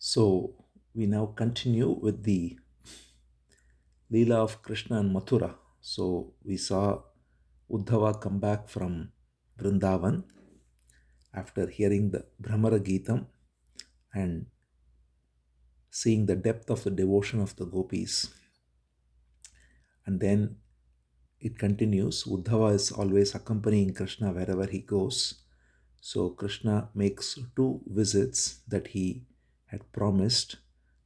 So we now continue with the Leela of Krishna and Mathura. So we saw Uddhava come back from Vrindavan after hearing the Brahmara Geetam and seeing the depth of the devotion of the gopis. And then it continues. Uddhava is always accompanying Krishna wherever he goes. So Krishna makes two visits that he had promised.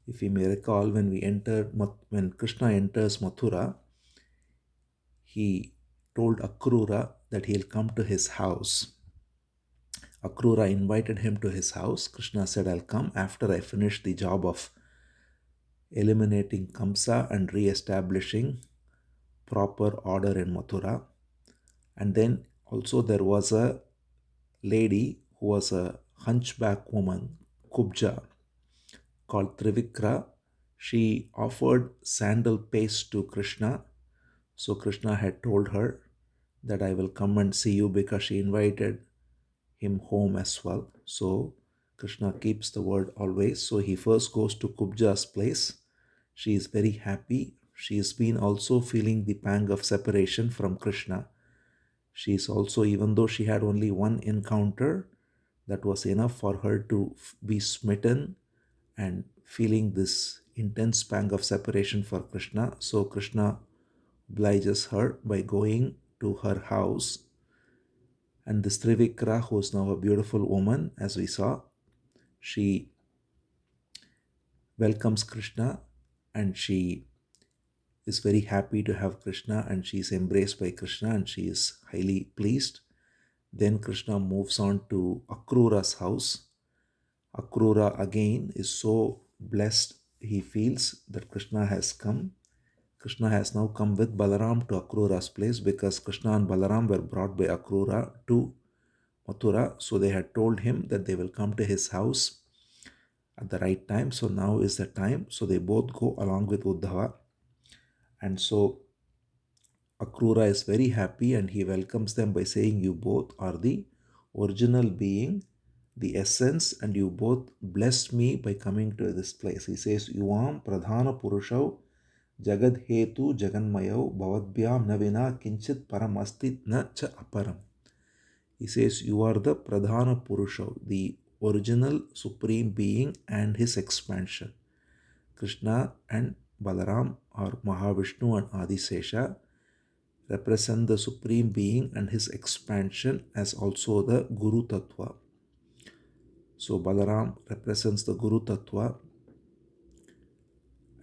If you may recall, when Krishna enters Mathura, he told Akrura that he'll come to his house. Akrura invited him to his house. Krishna said, I'll come after I finish the job of eliminating Kamsa and re-establishing proper order in Mathura. And then also there was a lady who was a hunchback woman, Kubja, called Trivikra. She offered sandal paste to Krishna. So Krishna had told her that I will come and see you because she invited him home as well. So Krishna keeps the word always. So he first goes to Kubja's place. She is very happy. She has been also feeling the pang of separation from Krishna. She is also, even though she had only one encounter, that was enough for her to be smitten and feeling this intense pang of separation for Krishna. So Krishna obliges her by going to her house. And this Trivikra, who is now a beautiful woman, as we saw, she welcomes Krishna and she is very happy to have Krishna and she is embraced by Krishna and she is highly pleased. Then Krishna moves on to Akrura's house. Akrura again is so blessed, he feels that Krishna has come. Krishna has now come with Balaram to Akrura's place because Krishna and Balaram were brought by Akrura to Mathura. So they had told him that they will come to his house at the right time. So now is the time. So they both go along with Uddhava. And so Akrura is very happy and he welcomes them by saying, you both are the original being, the essence, and you both blessed me by coming to this place. He says, Yuam Pradhana Purushau Jagad Hetu Jaganmayau Bhavadbyam Navina Kinchit Paramastit Na Cha Aparam. He says, you are the Pradhana Purusha, the original Supreme Being and his expansion. Krishna and Balaram or Mahavishnu and Adisesha represent the Supreme Being and his expansion as also the Guru Tattva. So Balaram represents the Guru Tattva,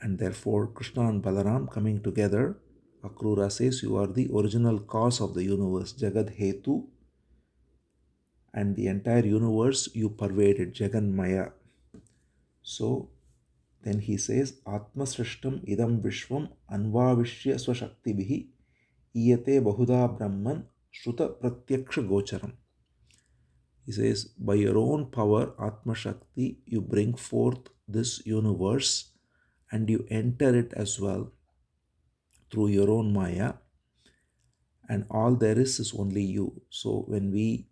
and therefore Krishna and Balaram coming together, Akrura says, you are the original cause of the universe, Jagad Hetu, and the entire universe you pervaded, Jaganmaya. So then he says, Atma Srishtam Idam Vishwam Anvavishya Swashaktibihi Iyate Bahuda Brahman Shruta Pratyaksha Gocharam. He says, by your own power, Atma Shakti, you bring forth this universe and you enter it as well through your own Maya, and all there is only you. So when we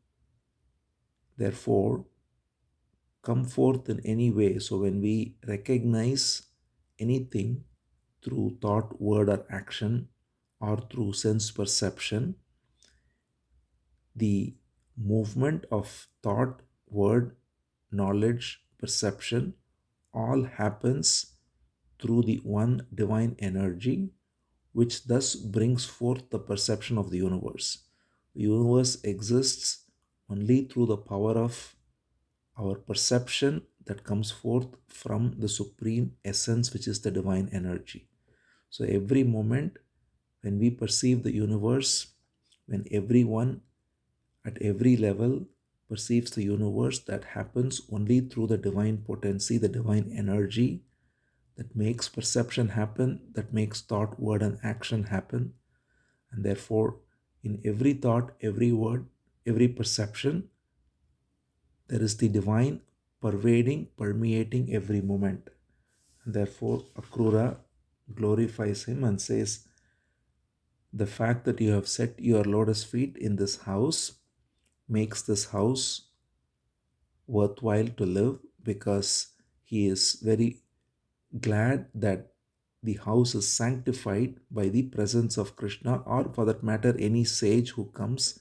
therefore come forth in any way, so when we recognize anything through thought, word, or action, or through sense perception, the movement of thought, word, knowledge, perception all happens through the one divine energy, which thus brings forth the perception of the universe. The universe exists only through the power of our perception that comes forth from the supreme essence, which is the divine energy. So every moment when we perceive the universe, when everyone at every level perceives the universe, that happens only through the divine potency, the divine energy that makes perception happen, that makes thought, word, and action happen. And therefore, in every thought, every word, every perception, there is the divine pervading, permeating every moment. And therefore, Akrura glorifies him and says, the fact that you have set your lotus feet in this house makes this house worthwhile to live, because he is very glad that the house is sanctified by the presence of Krishna, or for that matter, any sage who comes.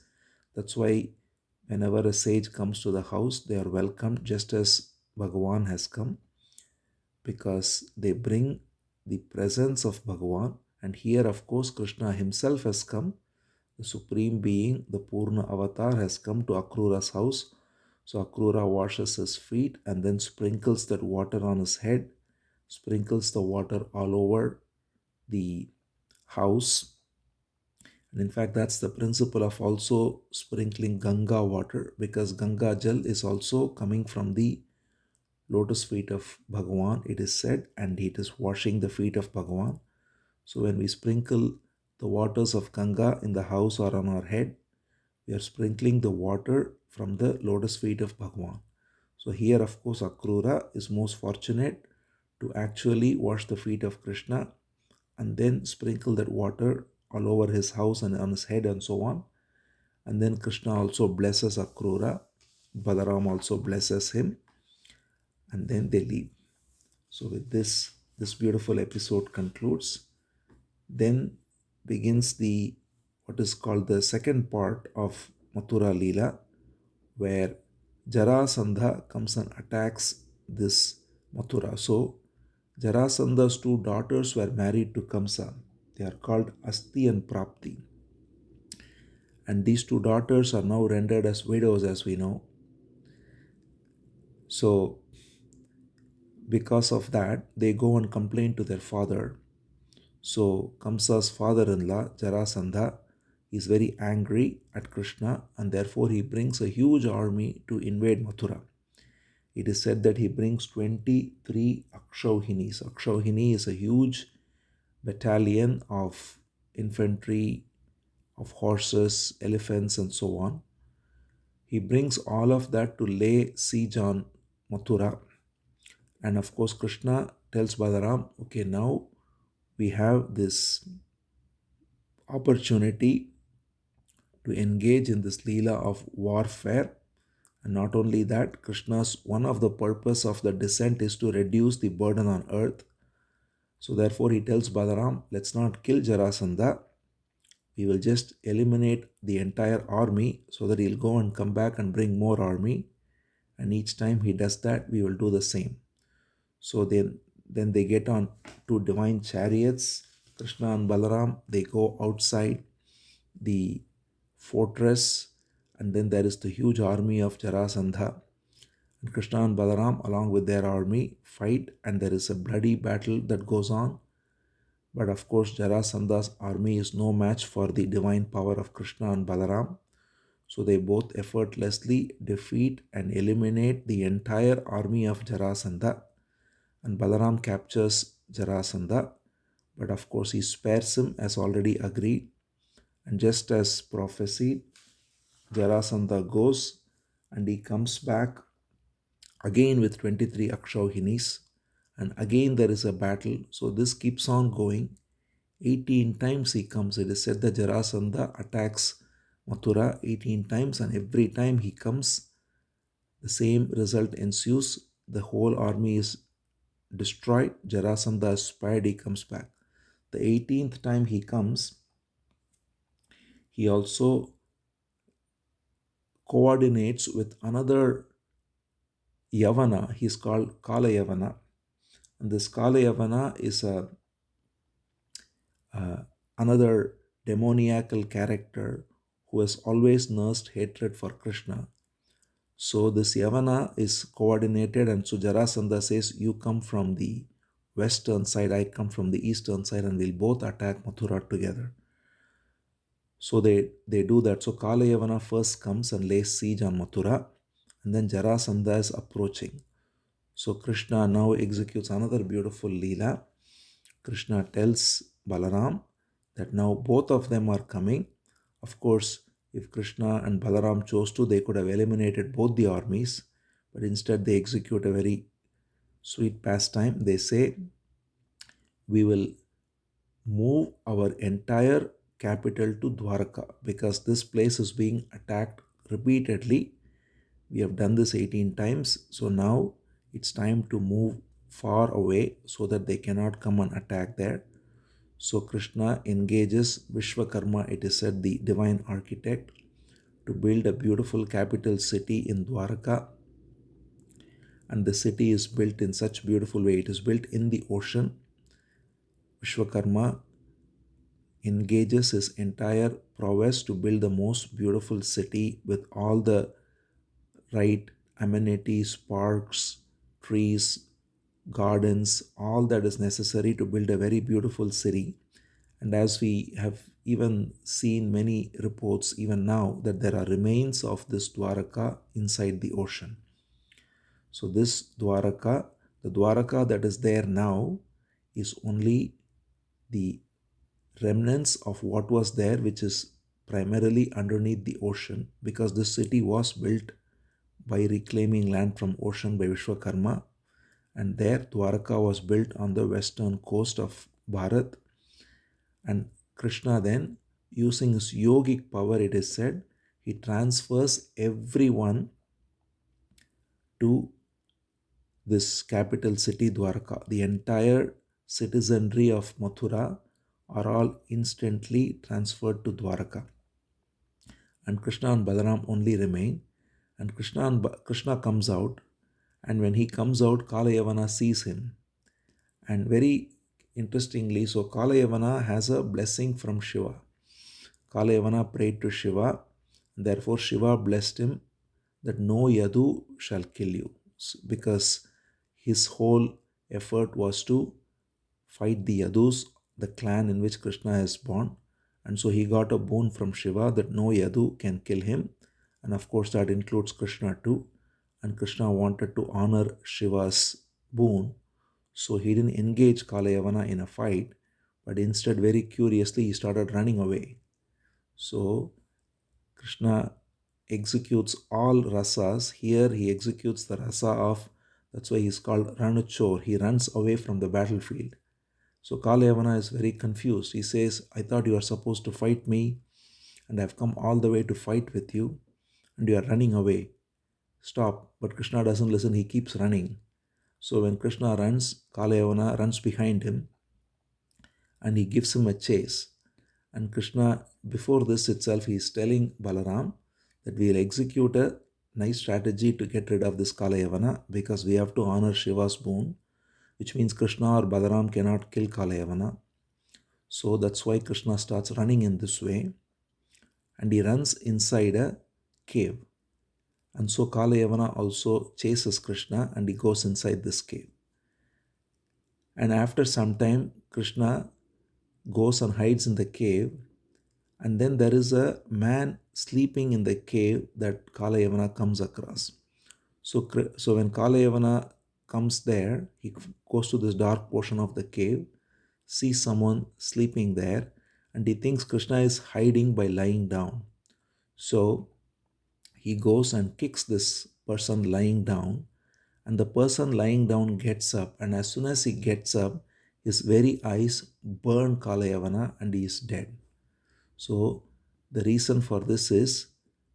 That's why whenever a sage comes to the house, they are welcomed just as Bhagavan has come, because they bring the presence of Bhagavan. And here, of course, Krishna himself has come. The Supreme Being, the Purna Avatar, has come to Akrura's house. So Akrura washes his feet and then sprinkles that water on his head, sprinkles the water all over the house. And in fact, that's the principle of also sprinkling Ganga water, because Ganga Jal is also coming from the lotus feet of Bhagavan, it is said, and it is washing the feet of Bhagavan. So when we sprinkle the waters of Ganga in the house or on our head, we are sprinkling the water from the lotus feet of Bhagavan. So here, of course, Akrura is most fortunate to actually wash the feet of Krishna and then sprinkle that water all over his house and on his head and so on. And then Krishna also blesses Akrura. Balaram also blesses him, and then they leave. So with this beautiful episode concludes. Then begins the what is called the second part of Mathura Leela, where Jarasandha comes and attacks this Mathura. So Jarasandha's two daughters were married to Kamsa. They are called Asti and Prapti. And these two daughters are now rendered as widows, as we know. So because of that, they go and complain to their father. So Kamsa's father-in-law, Jarasandha, is very angry at Krishna, and therefore he brings a huge army to invade Mathura. It is said that he brings 23 Akshauhinis. Akshauhini is a huge battalion of infantry, of horses, elephants, and so on. He brings all of that to lay siege on Mathura. And of course, Krishna tells Balaram, okay, now we have this opportunity to engage in this Leela of warfare. And not only that, Krishna's one of the purpose of the descent is to reduce the burden on earth. So therefore he tells Balaram, let's not kill Jarasandha. We will just eliminate the entire army so that he'll go and come back and bring more army. And each time he does that, we will do the same. So then they get on two divine chariots. Krishna and Balaram, they go outside the fortress, and then there is the huge army of Jarasandha. And Krishna and Balaram, along with their army, fight, and there is a bloody battle that goes on. But of course, Jarasandha's army is no match for the divine power of Krishna and Balaram. So they both effortlessly defeat and eliminate the entire army of Jarasandha. And Balaram captures Jarasandha. But of course, he spares him as already agreed. And just as prophesied, Jarasandha goes and he comes back again with 23 Akshauhinis, and again there is a battle. So this keeps on going. 18 times he comes. It is said that Jarasandha attacks Mathura 18 times, and every time he comes, the same result ensues. The whole army is destroyed. Jarasandha is spared, he comes back. The 18th time he comes, he also coordinates with another Yavana. He's called Kala Yavana. And this Kala Yavana is another demoniacal character who has always nursed hatred for Krishna. So this Yavana is coordinated, and so Jarasandha says, you come from the western side, I come from the eastern side, and we'll both attack Mathura together. So they do that. So Kala Yavana first comes and lays siege on Mathura, and then Jarasandha is approaching. So Krishna now executes another beautiful Leela. Krishna tells Balaram that now both of them are coming. Of course, if Krishna and Balaram chose to, they could have eliminated both the armies, but instead they execute a very sweet pastime. They say, we will move our entire capital to Dwaraka, because this place is being attacked repeatedly. We have done this 18 times. So now it's time to move far away so that they cannot come and attack there. So Krishna engages Vishwakarma, it is said the divine architect, to build a beautiful capital city in Dwaraka. And the city is built in such beautiful way. It is built in the ocean. Vishwakarma engages his entire prowess to build the most beautiful city with all the right amenities, parks, trees, gardens, all that is necessary to build a very beautiful city. And as we have even seen many reports, even now, that there are remains of this Dwaraka inside the ocean. So, this Dwaraka, the Dwaraka that is there now, is only the remnants of what was there, which is primarily underneath the ocean, because this city was built by reclaiming land from ocean by Vishwakarma. And there, Dwaraka was built on the western coast of Bharat. And Krishna then, using his yogic power, it is said, he transfers everyone to this capital city Dwaraka. The entire citizenry of Mathura are all instantly transferred to Dwaraka. And Krishna and Balaram only remain. And Krishna comes out. And when he comes out, Kalayavana sees him. And very interestingly, so Kalayavana has a blessing from Shiva. Kalayavana prayed to Shiva. Therefore, Shiva blessed him that no Yadu shall kill you, because his whole effort was to fight the Yadus, the clan in which Krishna is born. And so he got a boon from Shiva that no Yadu can kill him. And of course, that includes Krishna too. And Krishna wanted to honor Shiva's boon. So he didn't engage Kalayavana in a fight, but instead, very curiously, he started running away. So Krishna executes all rasas. Here he executes the rasa of, that's why he's called Ranuchor. He runs away from the battlefield. So Kalayavana is very confused. He says, I thought you are supposed to fight me, and I've come all the way to fight with you, and you are running away. Stop. But Krishna doesn't listen. He keeps running. So when Krishna runs, Kalayavana runs behind him, and he gives him a chase. And Krishna, before this itself, he is telling Balaram that we will execute a nice strategy to get rid of this Kalayavana, because we have to honor Shiva's boon, which means Krishna or Balaram cannot kill Kalayavana. So that's why Krishna starts running in this way, and he runs inside a cave. And so Kalayavana also chases Krishna, and he goes inside this cave. And after some time, Krishna goes and hides in the cave, and then there is a man sleeping in the cave that Kalayavana comes across. So when Kalayavana comes there, he goes to this dark portion of the cave, sees someone sleeping there, and he thinks Krishna is hiding by lying down. So he goes and kicks this person lying down, and the person lying down gets up, and as soon as he gets up, his very eyes burn Kalayavana and he is dead. So the reason for this is,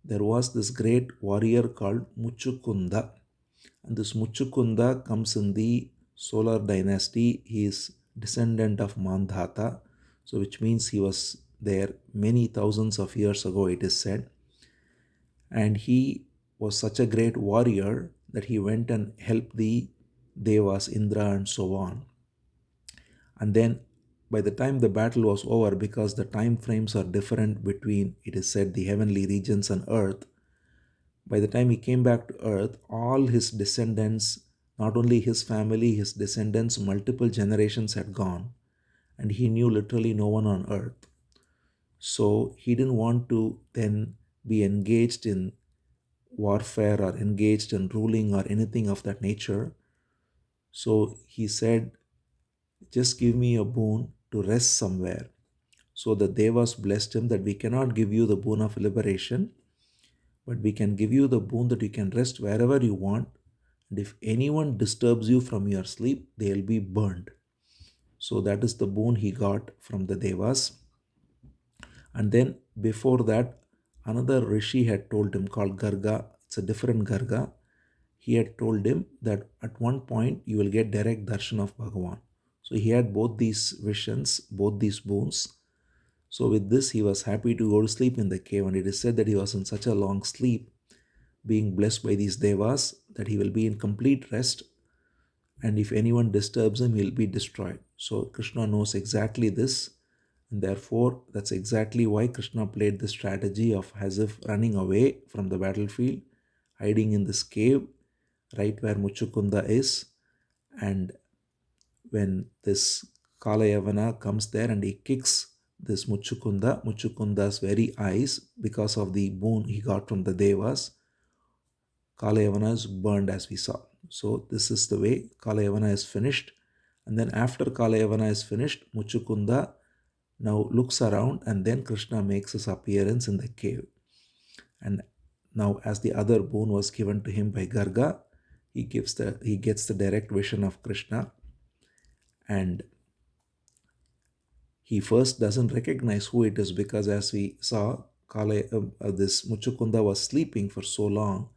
there was this great warrior called Muchukunda, and this Muchukunda comes in the solar dynasty. He is descendant of Mandhata, so which means he was there many thousands of years ago, it is said. And he was such a great warrior that he went and helped the Devas, Indra and so on. And then by the time the battle was over, because the time frames are different between, it is said, the heavenly regions and earth, by the time he came back to earth, all his descendants, not only his family, his descendants, multiple generations had gone, and he knew literally no one on earth. So he didn't want to then be engaged in warfare or engaged in ruling or anything of that nature. So he said, just give me a boon to rest somewhere. So the Devas blessed him that we cannot give you the boon of liberation, but we can give you the boon that you can rest wherever you want. And if anyone disturbs you from your sleep, they will be burned. So that is the boon he got from the Devas. And then before that, another Rishi had told him, called Garga. It's a different Garga. he had told him that at one point you will get direct darshan of Bhagavan. So he had both these visions, both these boons. So with this, he was happy to go to sleep in the cave, and it is said that he was in such a long sleep, being blessed by these devas, that he will be in complete rest, and if anyone disturbs him, he'll be destroyed. So Krishna knows exactly this, and therefore that's exactly why Krishna played the strategy of as if running away from the battlefield, hiding in this cave, right where Muchukunda is, and when this Kalayavana comes there and he kicks this Muchukunda's very eyes, because of the boon he got from the Devas, Kalayavana is burned, as we saw. So this is the way Kalayavana is finished. And then after Kalayavana is finished, Muchukunda now looks around, and then Krishna makes his appearance in the cave. And now, as the other boon was given to him by Garga, he gets the direct vision of Krishna, and he first doesn't recognize who it is, because as we saw, this Muchukunda was sleeping for so long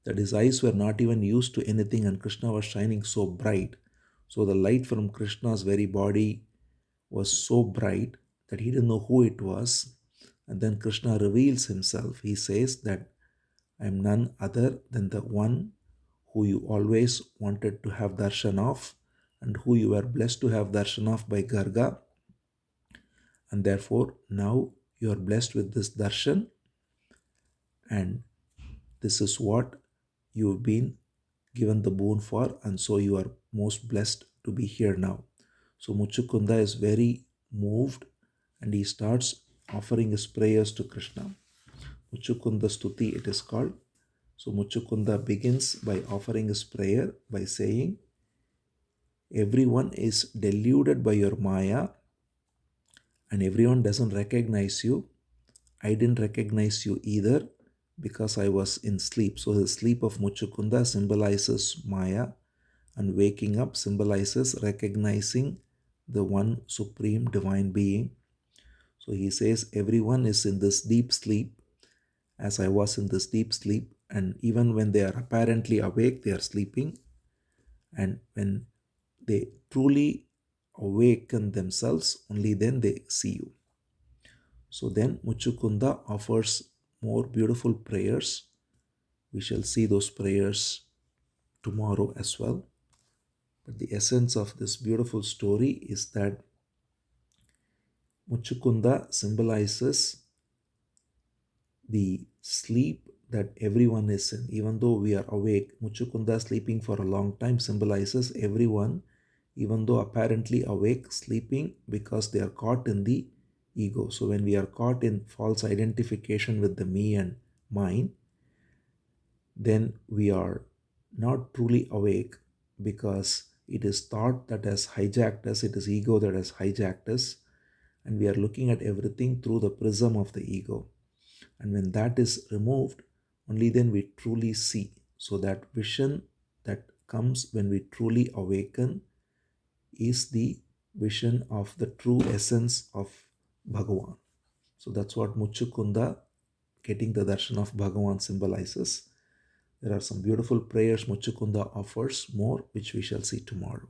that his eyes were not even used to anything, and Krishna was shining so bright. So the light from Krishna's very body was so bright that he didn't know who it was. And then Krishna reveals himself. He says that I am none other than the one who you always wanted to have darshan of, and who you were blessed to have darshan of by Garga. And therefore now you are blessed with this darshan, and this is what you have been given the boon for, and so you are most blessed to be here now. So Muchukunda is very moved, and he starts offering his prayers to Krishna. Muchukunda Stuti it is called. So Muchukunda begins by offering his prayer by saying, everyone is deluded by your Maya, and everyone doesn't recognize you. I didn't recognize you either, because I was in sleep. So the sleep of Muchukunda symbolizes Maya, and waking up symbolizes recognizing the one supreme divine being. So he says everyone is in this deep sleep, as I was in this deep sleep, and even when they are apparently awake, they are sleeping, and when they truly awaken themselves, only then they see you. So then Muchukunda offers more beautiful prayers. We shall see those prayers tomorrow as well. But the essence of this beautiful story is that Muchukunda symbolizes the sleep that everyone is in. Even though we are awake, Muchukunda sleeping for a long time symbolizes everyone, even though apparently awake, sleeping because they are caught in the ego. So when we are caught in false identification with the me and mine, then we are not truly awake, because it is thought that has hijacked us, it is ego that has hijacked us, and we are looking at everything through the prism of the ego. And when that is removed, only then we truly see. So that vision that comes when we truly awaken is the vision of the true essence of Bhagavan. So that's what Muchukunda, getting the darshan of Bhagavan, symbolizes. There are some beautiful prayers Muchukunda offers more, which we shall see tomorrow.